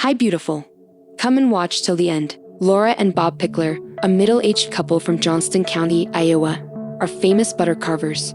Hi, beautiful. Come and watch till the end. Laura and Bob Pickler, a middle-aged couple from Johnston County, Iowa, are famous butter carvers.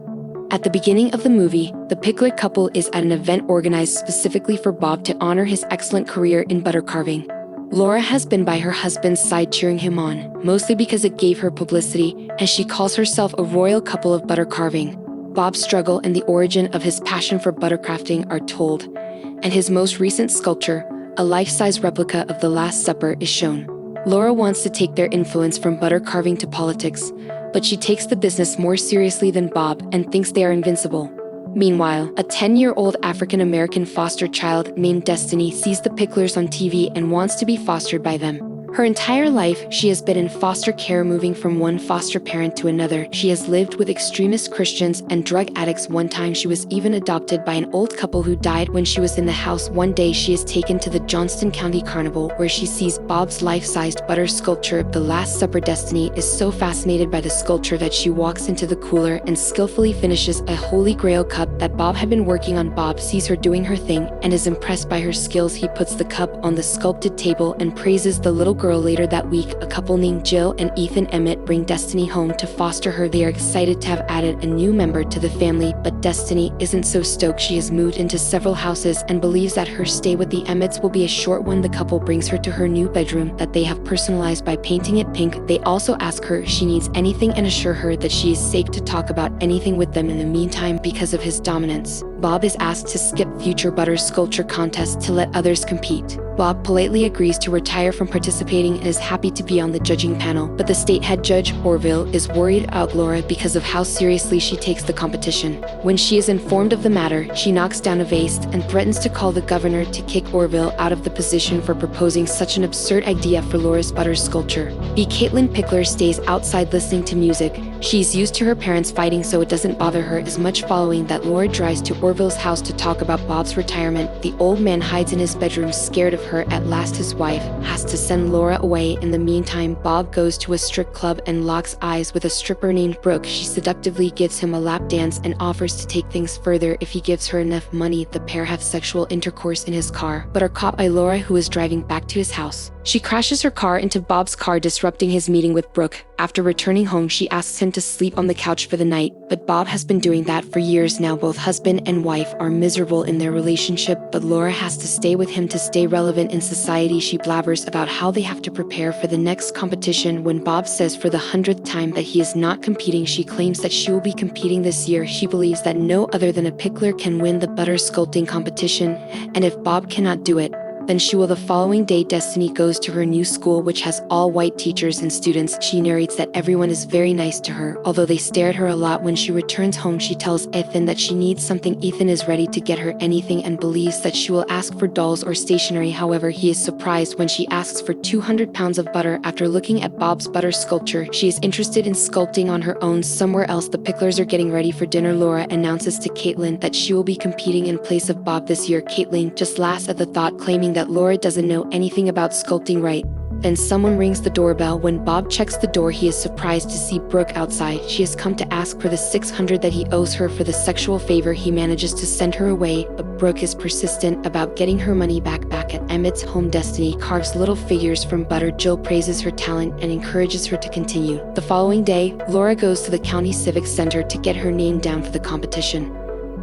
At the beginning of the movie, the Pickler couple is at an event organized specifically for Bob to honor his excellent career in butter carving. Laura has been by her husband's side cheering him on, mostly because it gave her publicity, and she calls herself a royal couple of butter carving. Bob's struggle and the origin of his passion for butter crafting are told, and his most recent sculpture, a life-size replica of the Last Supper, is shown. Laura wants to take their influence from butter carving to politics, but she takes the business more seriously than Bob and thinks they are invincible. Meanwhile, a 10-year-old African-American foster child named Destiny sees the Picklers on TV and wants to be fostered by them. Her entire life, she has been in foster care, moving from one foster parent to another. She has lived with extremist Christians and drug addicts. One time she was even adopted by an old couple who died when she was in the house. One day she is taken to the Johnston County Carnival, where she sees Bob's life-sized butter sculpture of the Last Supper. Destiny is so fascinated by the sculpture that she walks into the cooler and skillfully finishes a Holy Grail cup that Bob had been working on. Bob sees her doing her thing and is impressed by her skills. He puts the cup on the sculpted table and praises the little girl. Later that week, a couple named Jill and Ethan Emmett bring Destiny home to foster her. They are excited to have added a new member to the family, but Destiny isn't so stoked. She has moved into several houses and believes that her stay with the Emmets will be a short one. The couple brings her to her new bedroom that they have personalized by painting it pink. They also ask her if she needs anything and assure her that she is safe to talk about anything with them. In the meantime, because of his dominance, Bob is asked to skip future butter sculpture contests to let others compete. Bob politely agrees to retire from participating and is happy to be on the judging panel, but the state head judge, Orville, is worried about Laura because of how seriously she takes the competition. When she is informed of the matter, she knocks down a vase and threatens to call the governor to kick Orville out of the position for proposing such an absurd idea for Laura's butter sculpture. Caitlin Pickler stays outside listening to music. She's used to her parents fighting, so it doesn't bother her as much. Following that, Laura drives to Orville's house to talk about Bob's retirement. The old man hides in his bedroom, scared of her. At last, his wife has to send Laura away. In the meantime, Bob goes to a strip club and locks eyes with a stripper named Brooke. She seductively gives him a lap dance and offers to take things further if he gives her enough money. The pair have sexual intercourse in his car, but are caught by Laura, who is driving back to his house. She crashes her car into Bob's car, disrupting his meeting with Brooke. After returning home, she asks him to sleep on the couch for the night, but Bob has been doing that for years now. Both husband and wife are miserable in their relationship, but Laura has to stay with him to stay relevant in society. She blabbers about how they have to prepare for the next competition. When Bob says for the 100th time that he is not competing, she claims that she will be competing this year. She believes that no other than a Pickler can win the butter sculpting competition, and if Bob cannot do it, then she will. The following day, Destiny goes to her new school, which has all white teachers and students. She narrates that everyone is very nice to her, although they stare at her a lot. When she returns home, she tells Ethan that she needs something. Ethan is ready to get her anything and believes that she will ask for dolls or stationery. However, he is surprised when she asks for 200 pounds of butter. After looking at Bob's butter sculpture, she is interested in sculpting on her own somewhere else. The Picklers are getting ready for dinner. Laura announces to Caitlin that she will be competing in place of Bob this year. Caitlin just laughs at the thought, claiming that Laura doesn't know anything about sculpting. Right then, someone rings the doorbell. When Bob checks the door, he is surprised to see Brooke outside. She has come to ask for the $600 that he owes her for the sexual favor. He manages to send her away, but Brooke is persistent about getting her money back. Back at Emmett's home, Destiny carves little figures from butter. Jill praises her talent and encourages her to continue. The following day, Laura goes to the county civic center to get her name down for the competition.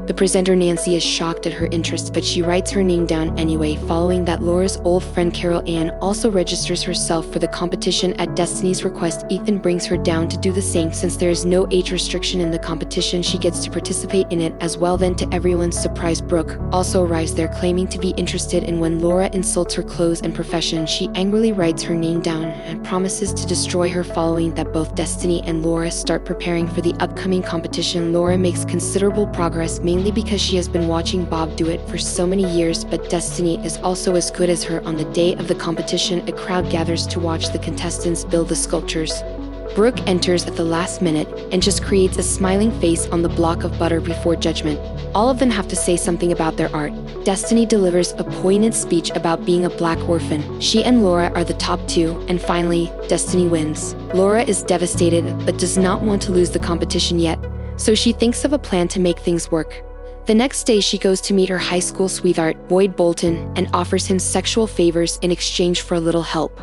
The presenter Nancy is shocked at her interest, but she writes her name down anyway. Following that, Laura's old friend Carol Ann also registers herself for the competition. At Destiny's request, Ethan brings her down to do the same. Since there is no age restriction in the competition, she gets to participate in it as well. Then, to everyone's surprise, Brooke also arrives there, claiming to be interested in. When Laura insults her clothes and profession, she angrily writes her name down and promises to destroy her. Following that, both Destiny and Laura start preparing for the upcoming competition. Laura makes considerable progress, mainly because she has been watching Bob do it for so many years, but Destiny is also as good as her. On the day of the competition, a crowd gathers to watch the contestants build the sculptures. Brooke enters at the last minute and just creates a smiling face on the block of butter before judgment. All of them have to say something about their art. Destiny delivers a poignant speech about being a black orphan. She and Laura are the top two, and finally, Destiny wins. Laura is devastated but does not want to lose the competition yet, so she thinks of a plan to make things work. The next day, she goes to meet her high school sweetheart, Boyd Bolton, and offers him sexual favors in exchange for a little help.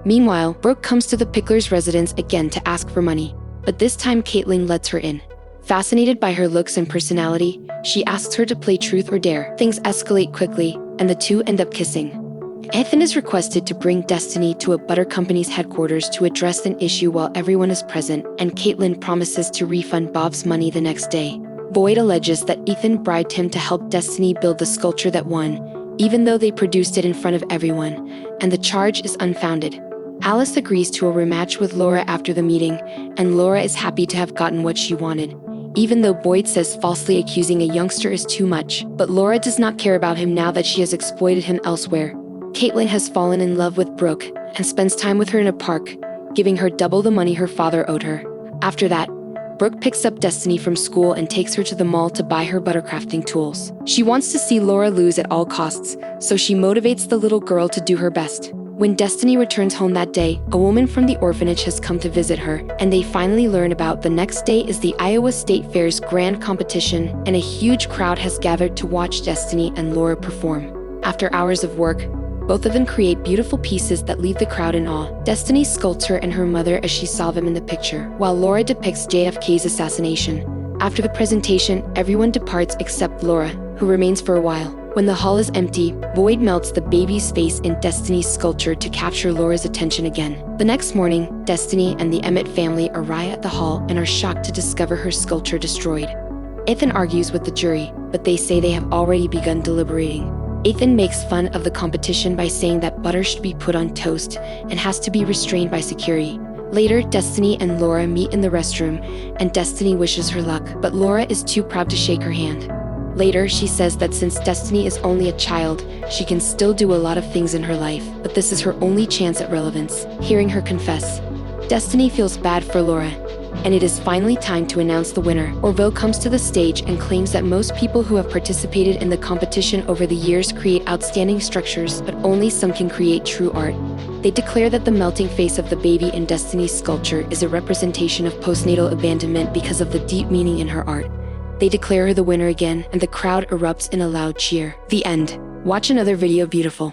Meanwhile, Brooke comes to the Picklers' residence again to ask for money, but this time Caitlin lets her in. Fascinated by her looks and personality, she asks her to play truth or dare. Things escalate quickly, and the two end up kissing. Ethan is requested to bring Destiny to a butter company's headquarters to address an issue while everyone is present, and Caitlin promises to refund Bob's money the next day. Boyd alleges that Ethan bribed him to help Destiny build the sculpture that won, even though they produced it in front of everyone, and the charge is unfounded. Alice agrees to a rematch with Laura after the meeting, and Laura is happy to have gotten what she wanted, even though Boyd says falsely accusing a youngster is too much. But Laura does not care about him now that she has exploited him elsewhere. Caitlin has fallen in love with Brooke and spends time with her in a park, giving her double the money her father owed her. After that, Brooke picks up Destiny from school and takes her to the mall to buy her buttercrafting tools. She wants to see Laura lose at all costs, so she motivates the little girl to do her best. When Destiny returns home that day, a woman from the orphanage has come to visit her, and they finally learn about the next day is the Iowa State Fair's grand competition, and a huge crowd has gathered to watch Destiny and Laura perform. After hours of work, both of them create beautiful pieces that leave the crowd in awe. Destiny sculpts her and her mother as she saw them in the picture, while Laura depicts JFK's assassination. After the presentation, everyone departs except Laura, who remains for a while. When the hall is empty, Boyd melts the baby's face in Destiny's sculpture to capture Laura's attention again. The next morning, Destiny and the Emmett family arrive at the hall and are shocked to discover her sculpture destroyed. Ethan argues with the jury, but they say they have already begun deliberating. Ethan makes fun of the competition by saying that butter should be put on toast and has to be restrained by security. Later, Destiny and Laura meet in the restroom, and Destiny wishes her luck, but Laura is too proud to shake her hand. Later, she says that since Destiny is only a child, she can still do a lot of things in her life, but this is her only chance at relevance. Hearing her confess, Destiny feels bad for Laura, and it is finally time to announce the winner. Orville comes to the stage and claims that most people who have participated in the competition over the years create outstanding structures, but only some can create true art. They declare that the melting face of the baby in Destiny's sculpture is a representation of postnatal abandonment because of the deep meaning in her art. They declare her the winner again, and the crowd erupts in a loud cheer. The end. Watch another video, beautiful.